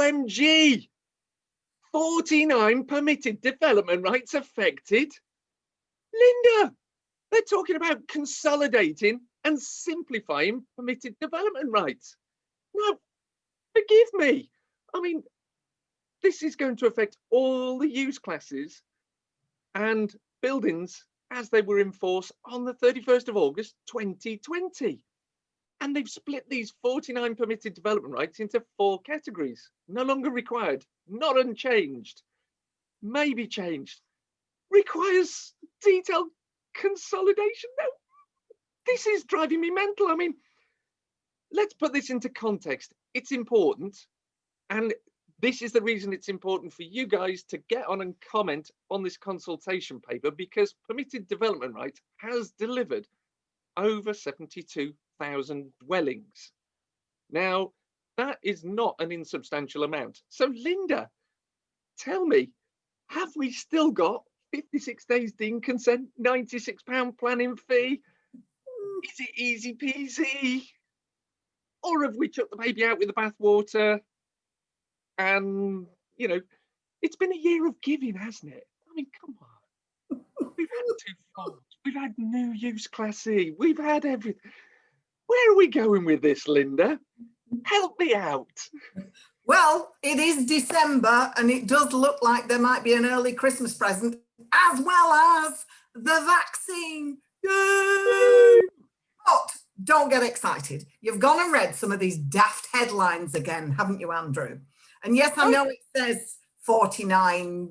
OMG! 49 permitted development rights affected. Linda, they're talking about consolidating and simplifying permitted development rights. Now, forgive me. I mean, this is going to affect all the use classes and buildings as they were in force on the 31st of August 2020. And they've split these 49 permitted development rights into 4 categories. No longer required, not unchanged, maybe changed, requires detailed consolidation. No, this is driving me mental. I mean, let's put this into context. It's important. And this is the reason it's important for you guys to get on and comment on this consultation paper, because permitted development rights has delivered over 72,000 dwellings. Now, that is not an insubstantial amount. So, Linda, tell me, have we still got 56 days dean consent, £96 planning fee? Is it easy peasy? Or have we chucked the baby out with the bathwater? And, you know, it's been a year of giving, hasn't it? I mean, come on. We've had 2 phones. We've had new use classy. We've had everything. Where are we going with this, Linda? Help me out. Well, it is December and it does look like there might be an early Christmas present as well as the vaccine. Yay! But don't get excited. You've gone and read some of these daft headlines again, haven't you, Andrew? And yes, I know it says 49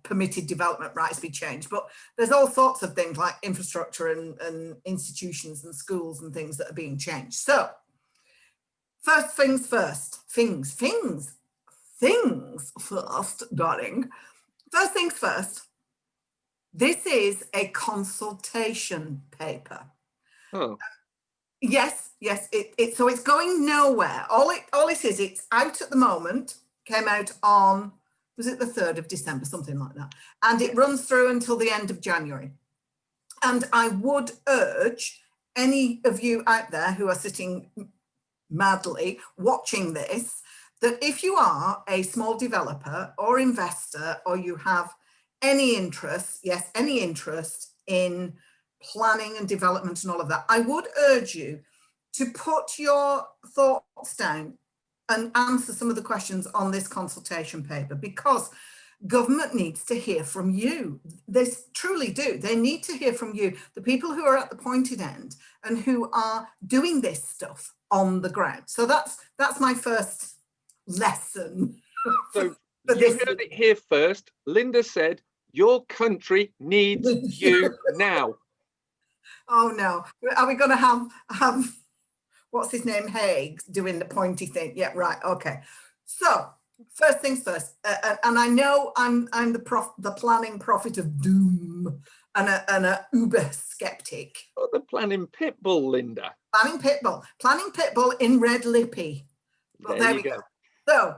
permitted development rights be changed, but there's all sorts of things like infrastructure and institutions and schools and things that are being changed. So first things first, things first, darling. First things first, this is a consultation paper. Oh. Yes, so it's going nowhere. All it is, it's out at the moment, came out on, was it the 3rd of December, something like that. And it runs through until the end of January. And I would urge any of you out there who are sitting madly watching this, that if you are a small developer or investor, or you have any interest, yes, any interest in planning and development and all of that, I would urge you to put your thoughts down and answer some of the questions on this consultation paper, because government needs to hear from you. They truly do. They need to hear from you, the people who are at the pointed end and who are doing this stuff on the ground. So that's my first lesson. So you heard it here first. Linda said, your country needs you now. Oh no, are we going to have what's his name, Haig, doing the pointy thing? Yeah, right, okay. So first things first, and I know I'm the planning prophet of doom and a uber skeptic. Oh, the planning pitbull, Linda. Planning pitbull in red lippy. But there we go. So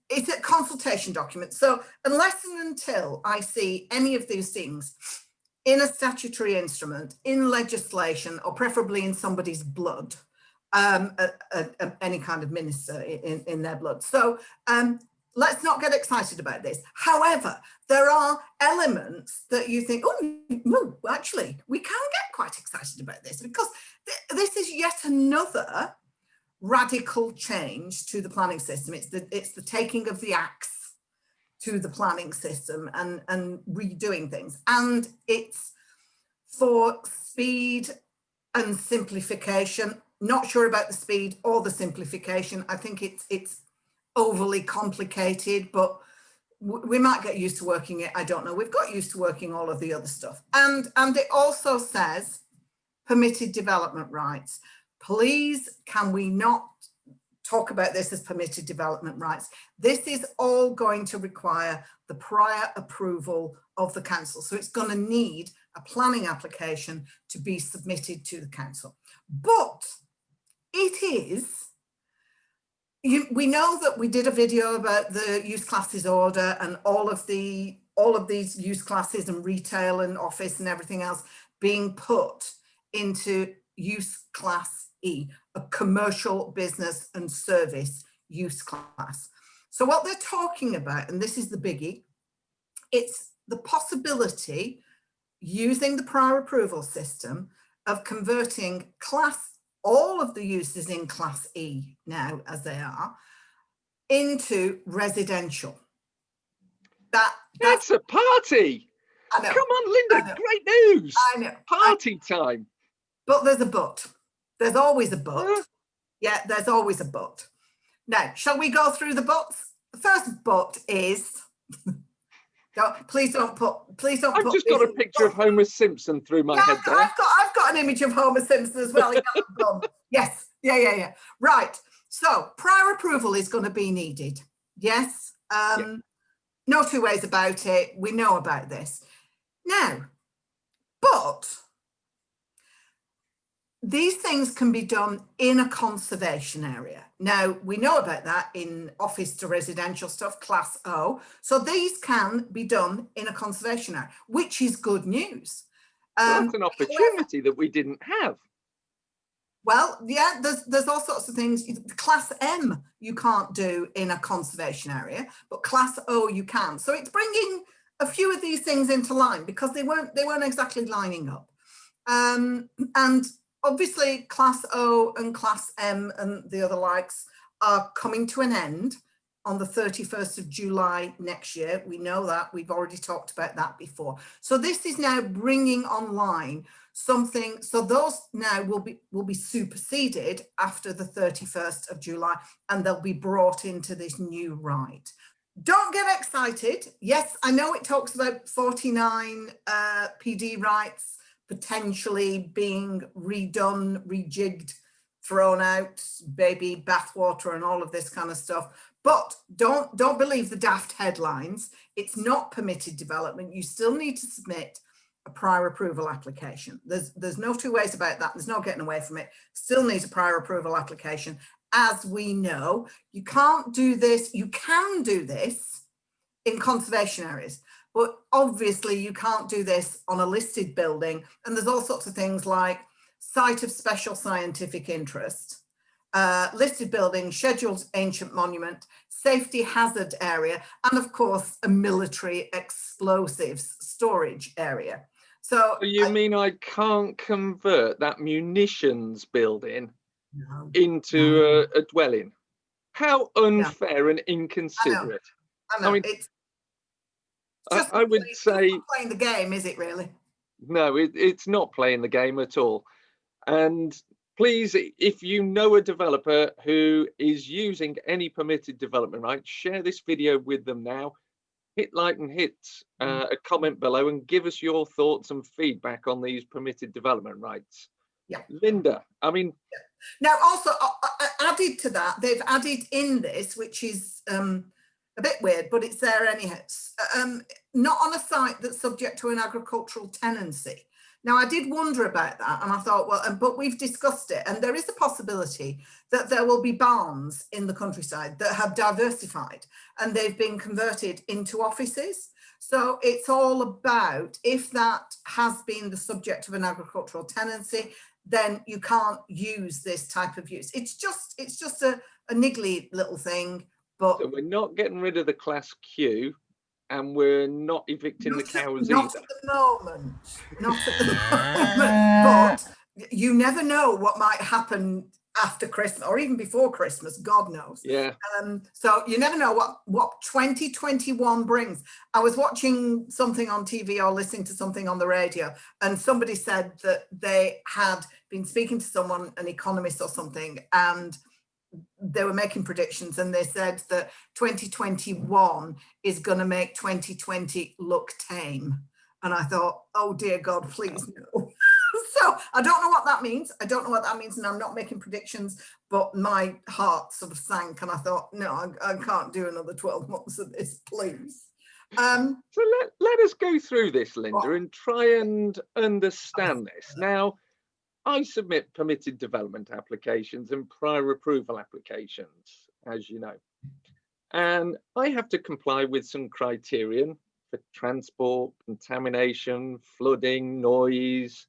it's a consultation document. So unless and until I see any of these things in a statutory instrument, in legislation, or preferably in somebody's blood, any kind of minister in their blood. So let's not get excited about this. However, there are elements that you think, oh, no, actually, we can get quite excited about this, because this is yet another radical change to the planning system. It's the taking of the axe to the planning system and redoing things. And it's for speed and simplification. Not sure about the speed or the simplification. I think it's overly complicated, but we might get used to working it. I don't know. We've got used to working all of the other stuff. And it also says permitted development rights. Please, can we not talk about this as permitted development rights? This is all going to require the prior approval of the council. So it's going to need a planning application to be submitted to the council. But it is, we know that we did a video about the use classes order and all of these use classes and retail and office and everything else being put into use class E, a commercial business and service use class. So what they're talking about, and this is the biggie, it's the possibility using the prior approval system of converting all of the uses in class E now, as they are, into residential. That's a party. I know. Come on, Linda, great news. I know. Party time. But there's a but. There's always a but. Yeah, there's always a but. Now, shall we go through the buts? The first but is, please don't put. I've just got a picture of Homer Simpson through my head there. I've got an image of Homer Simpson as well. Yes, yeah. Right. So prior approval is going to be needed. Yes. No two ways about it. We know about this. Now, but these things can be done in a conservation area. Now, we know about that in office to residential stuff, class O. So these can be done in a conservation area, which is good news. That's an opportunity that we didn't have. Well, yeah, there's all sorts of things. Class M you can't do in a conservation area, but class O you can. So it's bringing a few of these things into line because they weren't exactly lining up. And obviously class O and class M and the other likes are coming to an end on the 31st of July next year. We know that. We've already talked about that before. So this is now bringing online something. So those now will be superseded after the 31st of July, and they'll be brought into this new right. Don't get excited. Yes, I know it talks about 49 PD rights potentially being redone, rejigged, thrown out, baby bathwater and all of this kind of stuff. But don't believe the daft headlines. It's not permitted development. You still need to submit a prior approval application. There's no two ways about that. There's no getting away from it. Still needs a prior approval application. As we know, you can't do this. You can do this in conservation areas, but obviously you can't do this on a listed building. And there's all sorts of things like site of special scientific interest, listed building, scheduled ancient monument, safety hazard area, and of course a military explosives storage area. So you mean I can't convert that munitions building into a dwelling? How unfair and inconsiderate. I know. I mean, it's just I would say it's not playing the game, is it really? No, it's not playing the game at all. And please, if you know a developer who is using any permitted development rights, share this video with them now. Hit like and hit a comment below and give us your thoughts and feedback on these permitted development rights. Yeah. Linda, I mean. Yeah. Now, also added to that, they've added in this, which is a bit weird, but it's there anyhow. Not on a site that's subject to an agricultural tenancy. Now, I did wonder about that, and I thought, well, but we've discussed it, and there is a possibility that there will be barns in the countryside that have diversified, and they've been converted into offices. So it's all about, if that has been the subject of an agricultural tenancy, then you can't use this type of use. It's just a niggly little thing, but so we're not getting rid of the class Q. And we're not evicting the cows either. Not at the moment. Not at the moment. But you never know what might happen after Christmas or even before Christmas. God knows. Yeah. So you never know what 2021 brings. I was watching something on TV or listening to something on the radio, and somebody said that they had been speaking to someone, an economist or something, and they were making predictions, and they said that 2021 is going to make 2020 look tame. And I thought, oh dear God, please no. So I don't know what that means. And I'm not making predictions, but my heart sort of sank, and I thought, no, I can't do another 12 months of this, please. So let us go through this, Linda, and try and understand this. Now, I submit permitted development applications and prior approval applications, as you know, and I have to comply with some criterion for transport, contamination, flooding, noise.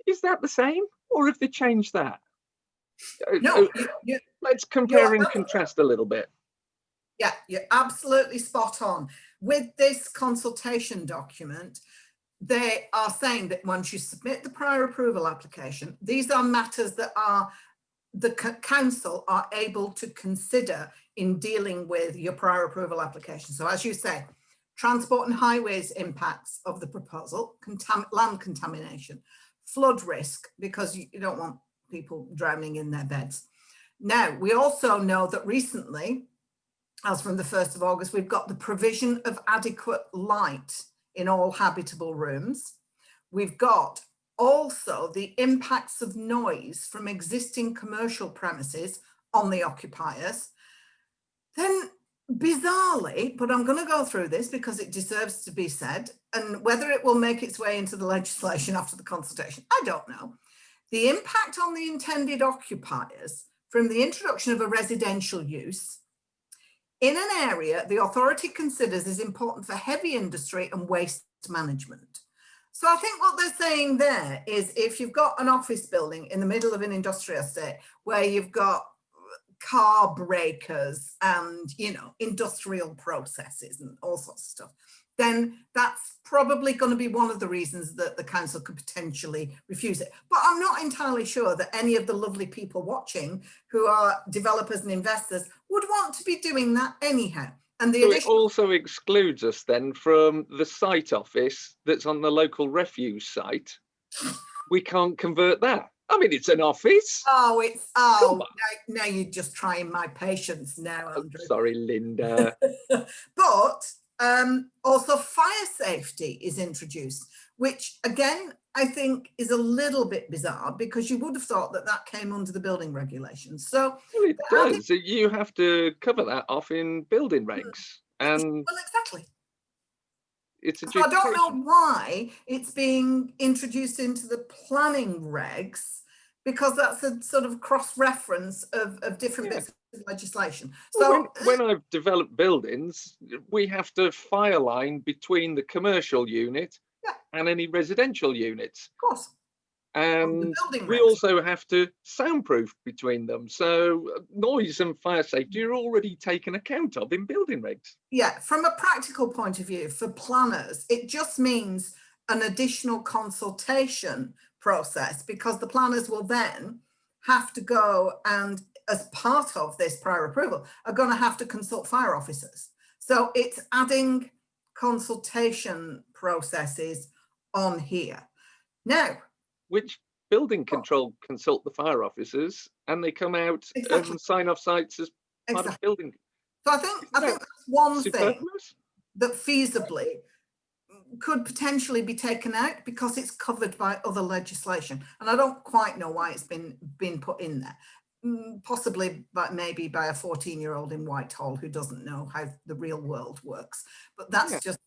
Is that the same, or have they changed that? No, Let's compare and contrast a little bit. Yeah, you're absolutely spot on. With this consultation document, they are saying that once you submit the prior approval application, these are matters that the council are able to consider in dealing with your prior approval application. So as you say, transport and highways impacts of the proposal, land contamination, flood risk, because you don't want people drowning in their beds. Now, we also know that recently, as from the 1st of August, we've got the provision of adequate light in all habitable rooms. We've got also the impacts of noise from existing commercial premises on the occupiers. Then bizarrely, but I'm going to go through this because it deserves to be said, and whether it will make its way into the legislation after the consultation, I don't know. The impact on the intended occupiers from the introduction of a residential use in an area the authority considers is important for heavy industry and waste management. So I think what they're saying there is if you've got an office building in the middle of an industrial estate where you've got car breakers and, you know, industrial processes and all sorts of stuff, then that's probably going to be one of the reasons that the council could potentially refuse it. But I'm not entirely sure that any of the lovely people watching who are developers and investors would want to be doing that anyhow. And the so it also excludes us then from the site office that's on the local refuse site. We can't convert that. I mean, it's an office. Now you're just trying my patience now, Andrew. Oh, sorry, Linda. But also fire safety is introduced, which again, I think is a little bit bizarre because you would have thought that that came under the building regulations. So well, it does. You have to cover that off in building regs. And well, exactly. It's so I don't know why it's being introduced into the planning regs, because that's a sort of cross-reference of different bits of legislation. So when I've developed buildings, we have to fire line between the commercial unit and any residential units. Of course. And we also have to soundproof between them. So noise and fire safety are already taken account of in building regs. Yeah, from a practical point of view, for planners, it just means an additional consultation process, because the planners will then have to go and, as part of this prior approval, are going to have to consult fire officers. So it's adding consultation processes on here. Now, which building control consult the fire officers, and they come out and sign off sites as part of building. So I think that's one thing that feasibly could potentially be taken out because it's covered by other legislation, and I don't quite know why it's been put in there. Possibly, but maybe by a 14-year-old in Whitehall who doesn't know how the real world works. But that's just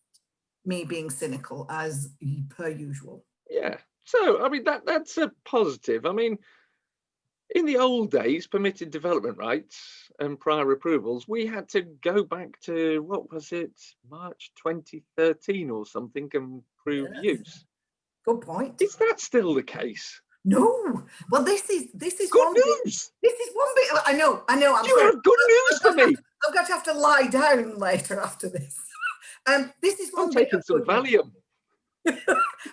me being cynical as per usual. Yeah. So, I mean, that's a positive. I mean, in the old days, permitted development rights and prior approvals, we had to go back to, what was it, March 2013 or something, and prove use. Good point. Is that still the case? No. Well, this is good news. This is one bit. I know. You have good news for me. I'm going to have to lie down later after this. This is one I'm taking some Valium.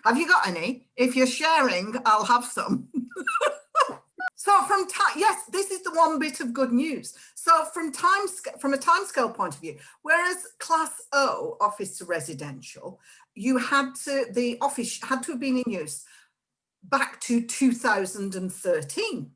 Have you got any? If you're sharing, I'll have some. So yes, this is the one bit of good news. So from a timescale point of view, whereas Class O, office to residential, the office had to have been in use back to 2013.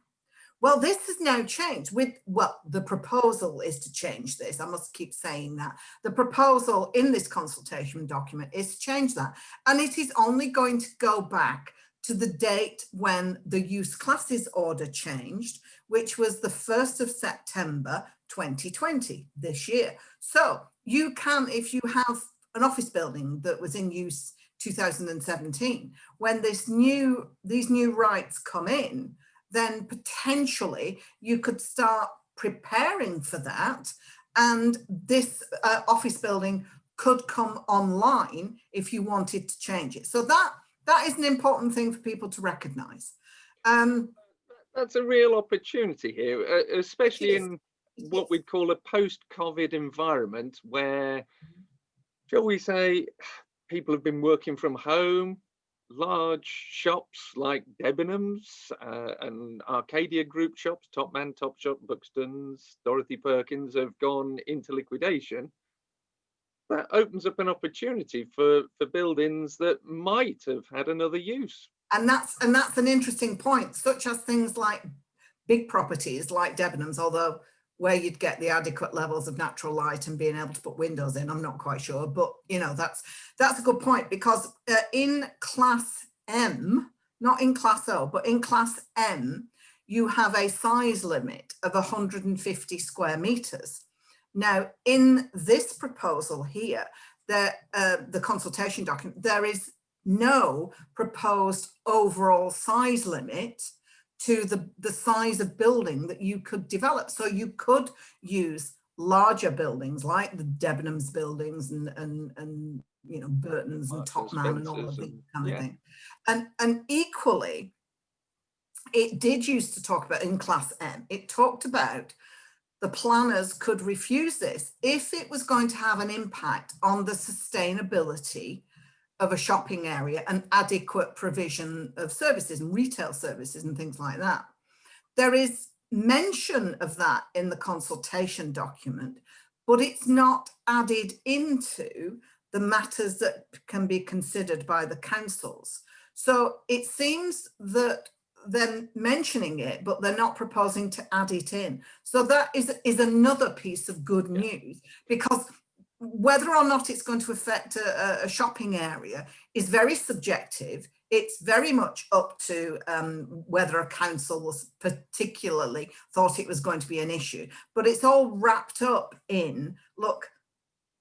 Well, this has now changed the proposal is to change this. I must keep saying that. The proposal in this consultation document is to change that. And it is only going to go back to the date when the use classes order changed, which was the 1st of September 2020, this year. So you can, if you have an office building that was in use 2017, when these new rights come in, then potentially you could start preparing for that, and this office building could come online if you wanted to change it. So that is an important thing for people to recognise. That's a real opportunity here, especially in what we'd call a post-COVID environment where, shall we say, people have been working from home. Large shops like Debenhams and Arcadia Group shops, Topman, Topshop, Buxton's, Dorothy Perkins have gone into liquidation. That opens up an opportunity for buildings that might have had another use. And that's an interesting point, such as things like big properties like Debenhams, although where you'd get the adequate levels of natural light and being able to put windows in, I'm not quite sure, but you know, that's a good point, because in class M, not in class O, but in class M, you have a size limit of 150 square meters. Now, in this proposal here, the consultation document, there is no proposed overall size limit to the size of building that you could develop. So you could use larger buildings like the Debenhams buildings and you know, Burton's and Topman and all of these kind of things. And equally, it did used to talk about in class M, it talked about the planners could refuse this if it was going to have an impact on the sustainability of a shopping area and adequate provision of services and retail services and things like that. There is mention of that in the consultation document, but it's not added into the matters that can be considered by the councils. So it seems that they're mentioning it, but they're not proposing to add it in. So that is another piece of good news, because whether or not it's going to affect a shopping area is very subjective. It's very much up to whether a council was particularly thought it was going to be an issue, but it's all wrapped up in, look,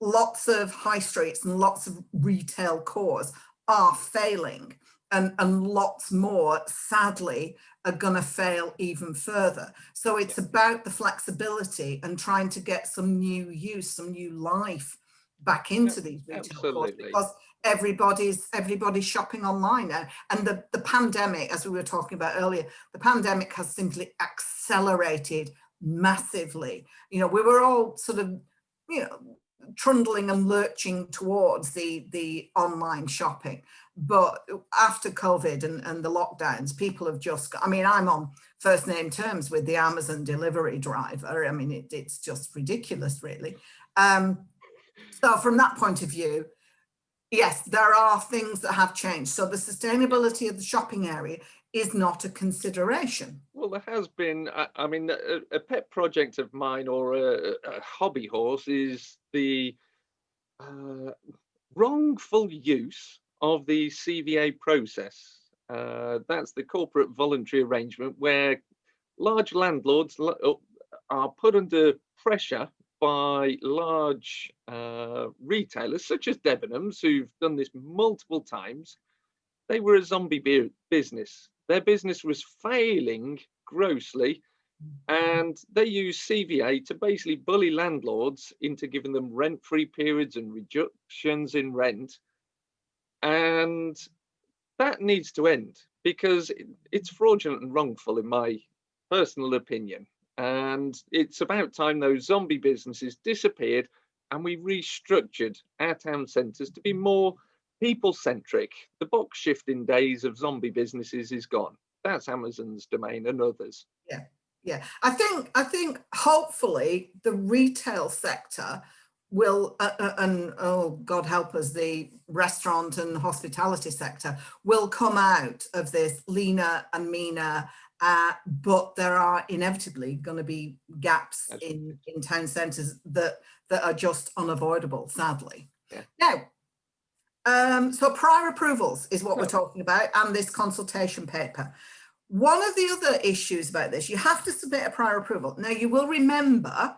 lots of high streets and lots of retail cores are failing, and lots more, sadly, are going to fail even further. So it's about the flexibility and trying to get some new use, some new life back into these retail cores, because everybody's shopping online now. And the pandemic, as we were talking about earlier, the pandemic has simply accelerated massively. You know, we were all sort of, you know, trundling and lurching towards the online shopping, but after COVID and the lockdowns, people have just got, I mean, I'm on first name terms with the Amazon delivery driver. I mean, it's just ridiculous, really. So from that point of view, yes, there are things that have changed. So the sustainability of the shopping area is not a consideration. Well, there has been, I mean, a pet project of mine, or a hobby horse, is the wrongful use of the CVA process. That's the corporate voluntary arrangement where large landlords are put under pressure by large retailers such as Debenhams, who've done this multiple times. They were a zombie business. Their business was failing grossly, and they used CVA to basically bully landlords into giving them rent-free periods and reductions in rent. And that needs to end, because it's fraudulent and wrongful, in my personal opinion. And it's about time those zombie businesses disappeared and we restructured our town centres to be more people-centric. The box shifting days of zombie businesses is gone. That's Amazon's domain and others. Yeah. I think hopefully the retail sector will, and oh God help us, the restaurant and hospitality sector will come out of this leaner and meaner. But there are inevitably going to be gaps in town centres that are just unavoidable, sadly. Now, so prior approvals is what we're talking about, and this consultation paper. One of the other issues about this, you have to submit a prior approval. Now, you will remember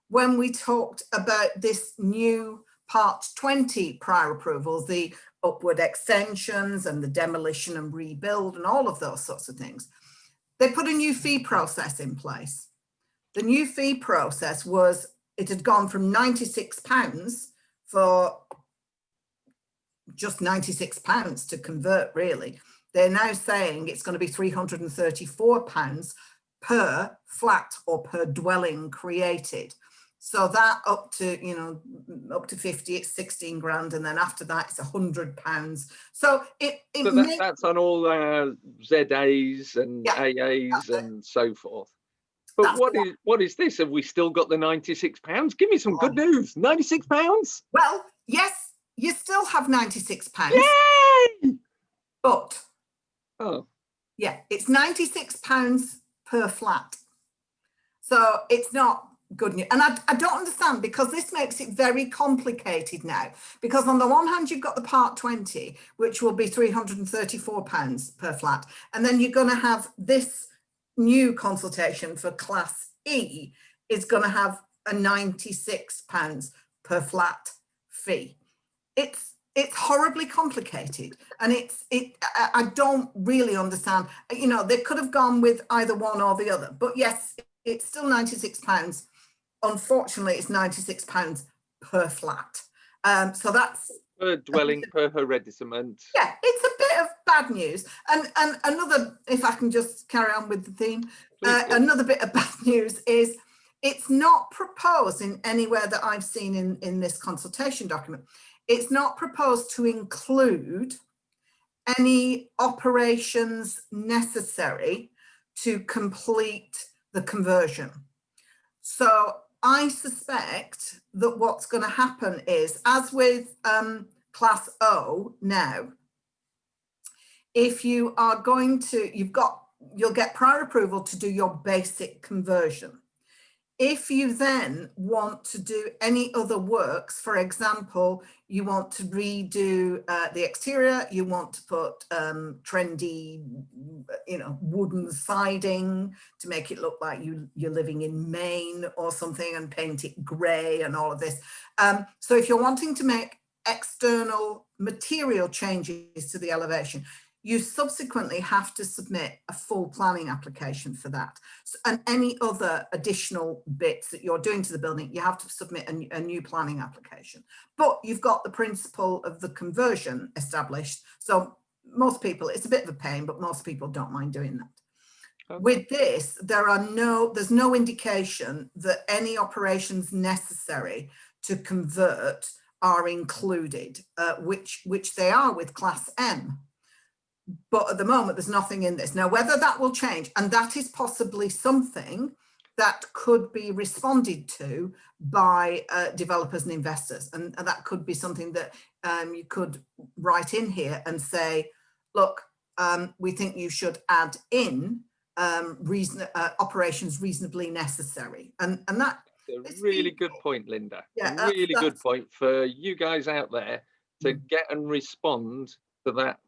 when we talked about this new Part 20 prior approvals, the upward extensions and the demolition and rebuild and all of those sorts of things. They put a new fee process in place. The new fee process was, it had gone from £96 for just £96 to convert, really, They're now saying it's going to be £334 per flat or per dwelling created. So that up to, you know, up to 50, it's 16 grand, and then after that it's £100. So that's on all ZAs and AAs and so forth. But what is this? Have we still got the £96? Give me some good news. £96? Well, yes, you still have £96. Yay! But yeah, it's £96 per flat. So it's not good news. And I don't understand, because this makes it very complicated now. Because on the one hand, you've got the Part 20, which will be £334 per flat. And then you're going to have this new consultation for Class E is going to have a £96 per flat fee. It's horribly complicated, and I don't really understand. You know, they could have gone with either one or the other, but yes, it's still £96. Unfortunately, it's £96 per flat. So that's per dwelling, per hereditament. Yeah, it's a bit of bad news. And another, if I can just carry on with the theme, another bit of bad news is it's not proposed in anywhere that I've seen in this consultation document. It's not proposed to include any operations necessary to complete the conversion. So I suspect that what's going to happen is, as with Class O now, if you are going to, you'll get prior approval to do your basic conversion. If you then want to do any other works, for example, you want to redo the exterior, you want to put trendy, you know, wooden siding to make it look like you're living in Maine or something, and paint it grey and all of this. So if you're wanting to make external material changes to the elevation, you subsequently have to submit a full planning application for that. So, and any other additional bits that you're doing to the building, you have to submit a new planning application. But you've got the principle of the conversion established. So most people, it's a bit of a pain, but most people don't mind doing that. Okay. With this, there's no indication that any operations necessary to convert are included, which they are with Class M. But at the moment, there's nothing in this. Now, whether that will change, and that is possibly something that could be responded to by developers and investors. And that could be something that you could write in here and say, look, we think you should add in operations reasonably necessary. And that is a really good point, Linda. Yeah, a really good point for you guys out there to get and respond to that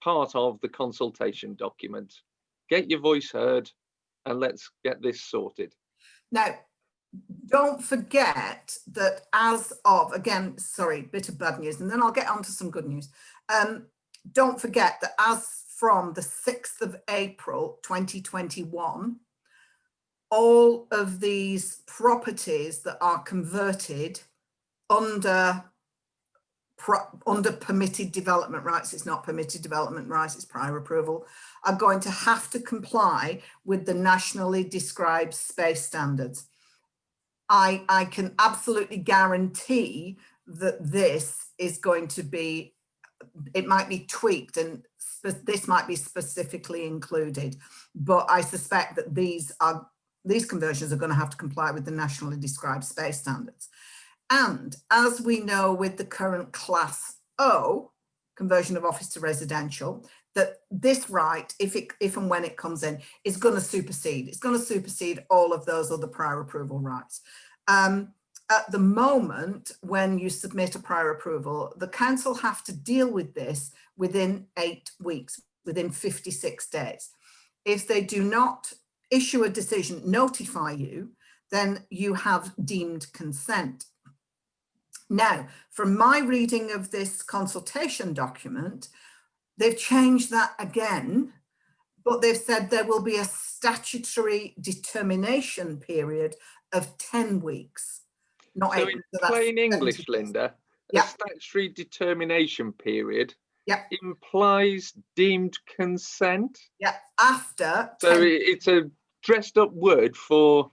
part of the consultation document. Get your voice heard, and let's get this sorted. Now, don't forget that as of, again, sorry, bit of bad news, and then I'll get on to some good news. Don't forget that as from the 6th of April 2021, all of these properties that are converted under permitted development rights, it's not permitted development rights, it's prior approval, are going to have to comply with the nationally described space standards. I can absolutely guarantee that this is going to be, it might be tweaked and this might be specifically included, but I suspect that these conversions are going to have to comply with the nationally described space standards. And as we know with the current Class O, conversion of office to residential, that this right, if and when it comes in, is going to supersede. It's going to supersede all of those other prior approval rights. At the moment, when you submit a prior approval, the council have to deal with this within 8 weeks, within 56 days. If they do not issue a decision, notify you, then you have deemed consent. Now, from my reading of this consultation document, they've changed that again, but they've said there will be a statutory determination period of 10 weeks. Not so 8 in plain English, Linda, a statutory determination period implies deemed consent. After. So it's a dressed up word for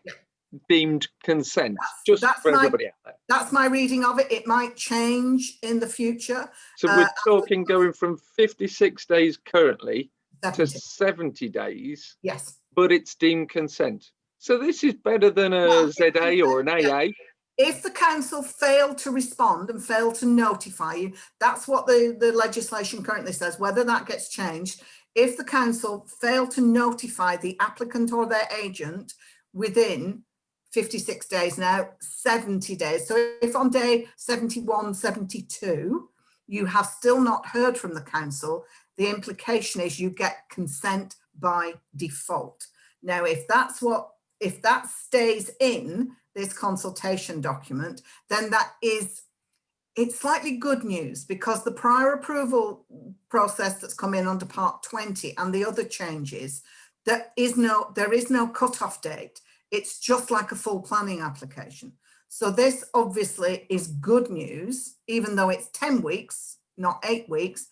deemed consent, just for everybody out there. That's my reading of it. It might change in the future. So we're talking going from 56 days currently to 70 days. Yes. But it's deemed consent. So this is better than a ZA or an AA. If the council failed to respond and failed to notify you, that's what the legislation currently says, whether that gets changed. If the council failed to notify the applicant or their agent within 56 days now, 70 days. So if on day 71, 72, you have still not heard from the council, the implication is you get consent by default. Now, if that stays in this consultation document, then it's slightly good news, because the prior approval process that's come in under Part 20 and the other changes, there is no cut-off date. It's just like a full planning application. So this obviously is good news, even though it's 10 weeks, not 8 weeks.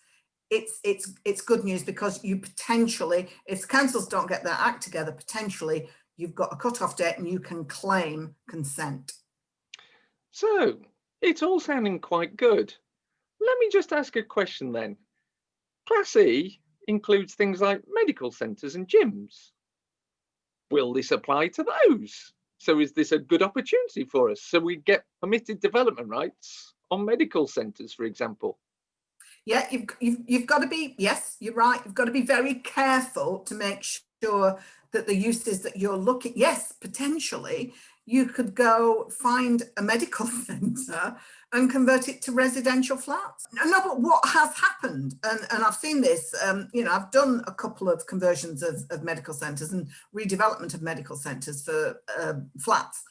It's good news, because you potentially, if the councils don't get their act together, potentially you've got a cut-off date and you can claim consent. So it's all sounding quite good. Let me just ask a question then. Class E includes things like medical centres and gyms. Will this apply to those? So is this a good opportunity for us? So we get permitted development rights on medical centres, for example. Yeah, you've got to be, yes, you're right. You've got to be very careful to make sure that the uses that you're looking, yes, potentially you could go find a medical centre and convert it to residential flats. No, but what has happened, and I've seen this, I've done a couple of conversions of medical centres and redevelopment of medical centres for flats.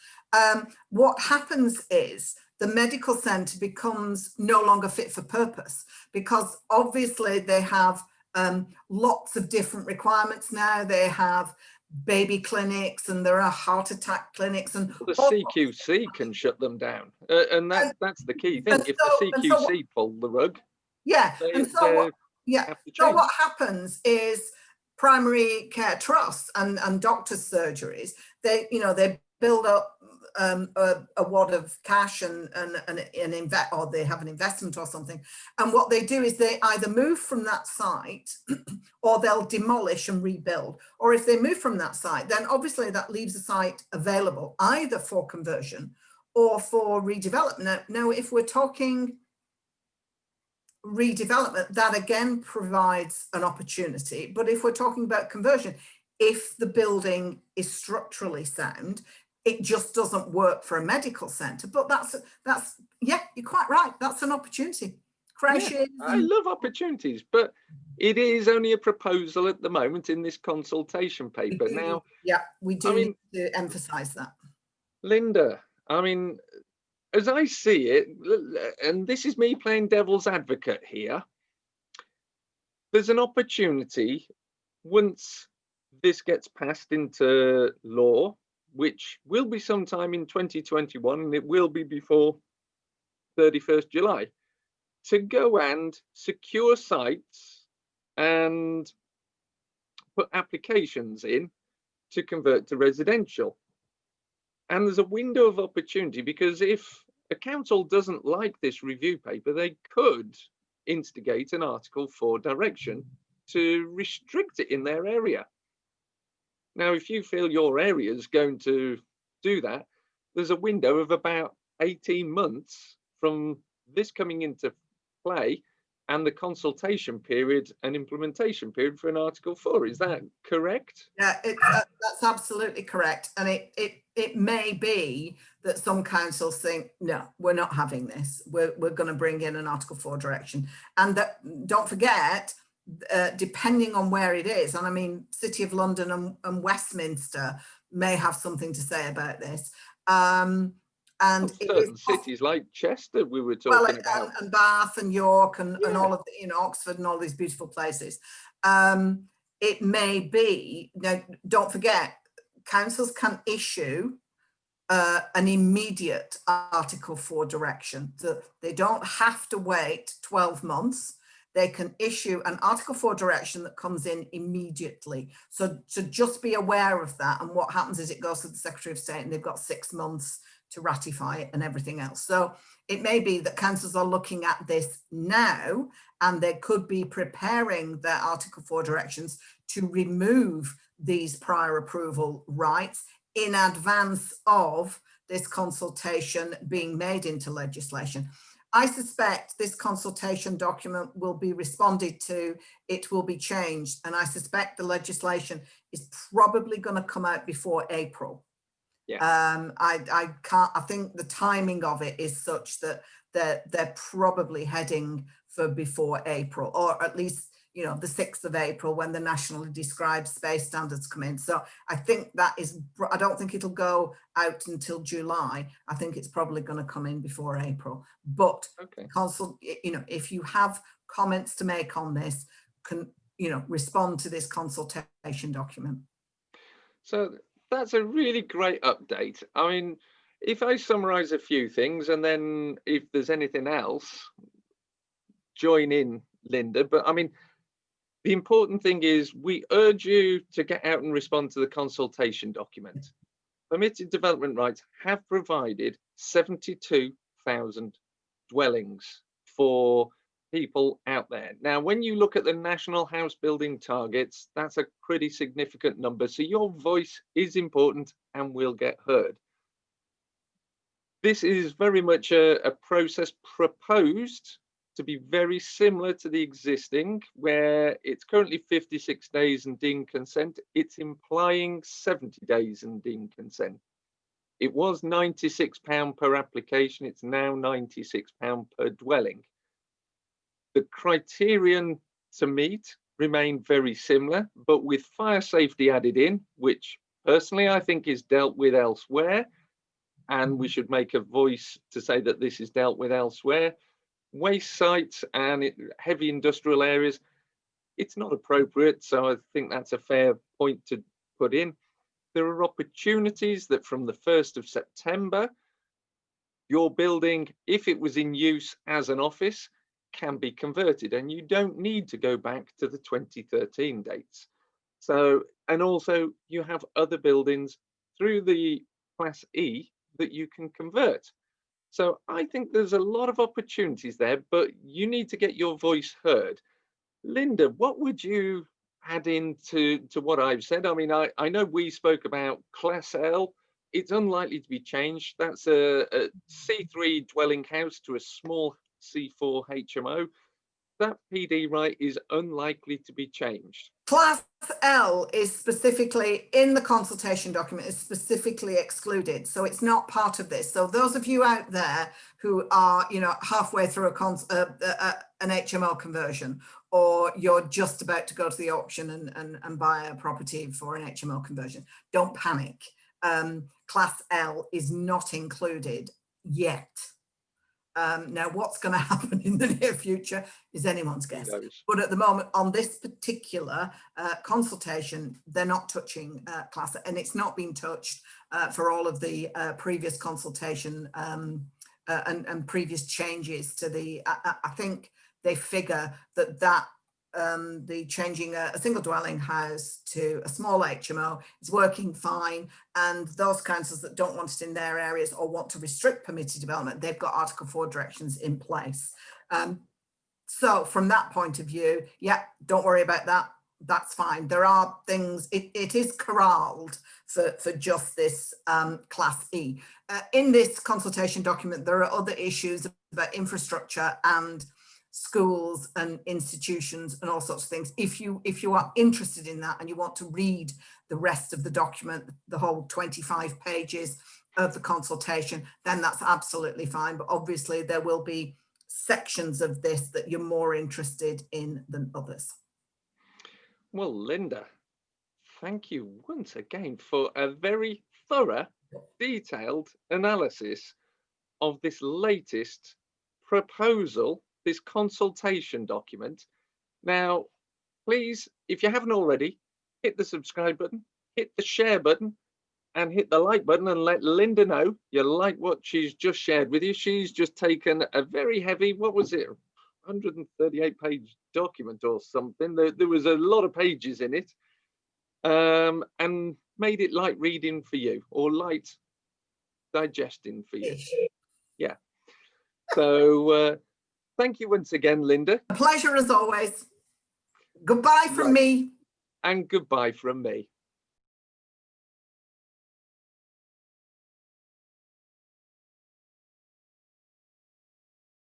What happens is the medical centre becomes no longer fit for purpose, because obviously they have lots of different requirements now. They have baby clinics and there are heart attack clinics, and the CQC can shut them down, and that's the key thing. If the CQC pull the rug, so what happens is primary care trusts and doctors' surgeries, they build up a wad of cash and invest, or they have an investment or something, and what they do is they either move from that site or they'll demolish and rebuild. Or if they move from that site, then obviously that leaves a site available either for conversion or for redevelopment. Now if we're talking redevelopment, that again provides an opportunity. But if we're talking about conversion, if the building is structurally sound, it just doesn't work for a medical centre. But that's yeah, you're quite right. That's an opportunity. Yeah, I love opportunities, but it is only a proposal at the moment in this consultation paper. We need to emphasise that. Linda, as I see it, and this is me playing devil's advocate here, there's an opportunity once this gets passed into law, which will be sometime in 2021, and it will be before 31st July, to go and secure sites and put applications in to convert to residential. And there's a window of opportunity, because if a council doesn't like this review paper, they could instigate an Article 4 direction to restrict it in their area. Now, if you feel your area is going to do that, there's a window of about 18 months from this coming into play and the consultation period and implementation period for an Article 4. Is that correct? Yeah, that's absolutely correct. And it may be that some councils think, no, we're not having this. We're going to bring in an Article 4 direction. And that, don't forget, depending on where it is, and I mean, City of London and Westminster may have something to say about this. And certain cities like Chester, we were talking about, and Bath and York and all of the, Oxford and all these beautiful places. It may be, now don't forget, councils can issue an immediate Article 4 direction. So they don't have to wait 12 months. they can issue an Article 4 direction that comes in immediately. So just be aware of that. And what happens is it goes to the Secretary of State and they've got 6 months to ratify it and everything else. So it may be that councils are looking at this now and they could be preparing their Article 4 directions to remove these prior approval rights in advance of this consultation being made into legislation. I suspect this consultation document will be responded to, it will be changed, and I suspect the legislation is probably going to come out before April. Yeah. I think the timing of it is such that they're probably heading for before April, or at least, you know, the 6th of April when the nationally described space standards come in. So I think that is, I don't think it'll go out until July. I think it's probably going to come in before April. But Okay. you know, if you have comments to make on this, you know, respond to this consultation document. So that's a really great update. I mean, if I summarize a few things and then if there's anything else, join in, Linda. But I mean, the important thing is we urge you to get out and respond to the consultation document. Permitted development rights have provided 72,000 dwellings for people out there. Now, when you look at the national house building targets, that's a pretty significant number. So your voice is important and will get heard. This is very much a process proposed to be very similar to the existing, where it's currently 56 days and deemed consent. It's implying 70 days and deemed consent. It was £96 per application. It's now £96 per dwelling. The criterion to meet remain very similar, but with fire safety added in, which personally I think is dealt with elsewhere, and we should make a voice to say that this is dealt with elsewhere. Waste sites and heavy industrial areas, it's not appropriate. So I think that's a fair point to put in. There are opportunities that from the 1st of September, your building, if it was in use as an office, can be converted, and you don't need to go back to the 2013 dates. So, and also you have other buildings through the Class E that you can convert. So I think there's a lot of opportunities there, but you need to get your voice heard. Linda, what would you add into what I've said? I mean, I know we spoke about Class L. It's unlikely to be changed. That's a C3 dwelling house to a small C4 HMO. That PD right is unlikely to be changed. Class L is specifically in the consultation document, is specifically excluded. So it's not part of this. So those of you out there who are, you know, halfway through an HMO conversion, or you're just about to go to the auction and buy a property for an HMO conversion, don't panic. Class L is not included yet. Now, what's going to happen in the near future is anyone's guess. But at the moment, on this particular consultation, they're not touching Class, and it's not been touched for all of the previous consultation and previous changes to the. I think they figure that the changing a single dwelling house to a small HMO is working fine, and those councils that don't want it in their areas or want to restrict permitted development, they've got Article 4 directions in place. So from that point of view, yeah, don't worry about that. That's fine. There are things, it is corralled for just this Class E. In this consultation document, there are other issues about infrastructure and schools and institutions and all sorts of things. If you are interested in that and you want to read the rest of the document, the whole 25 pages of the consultation, then that's absolutely fine. But obviously there will be sections of this that you're more interested in than others. Well, Linda, thank you once again for a very thorough, detailed analysis of this latest proposal, this consultation document. Now, please, if you haven't already, hit the subscribe button, hit the share button, and hit the like button, and let Linda know you like what she's just shared with you. She's just taken a very heavy, what was it, 138-page document or something. There was a lot of pages in it, and made it light reading for you, or light digesting for you. Yeah. So thank you once again, Linda. A pleasure as always. Goodbye from me. And goodbye from me.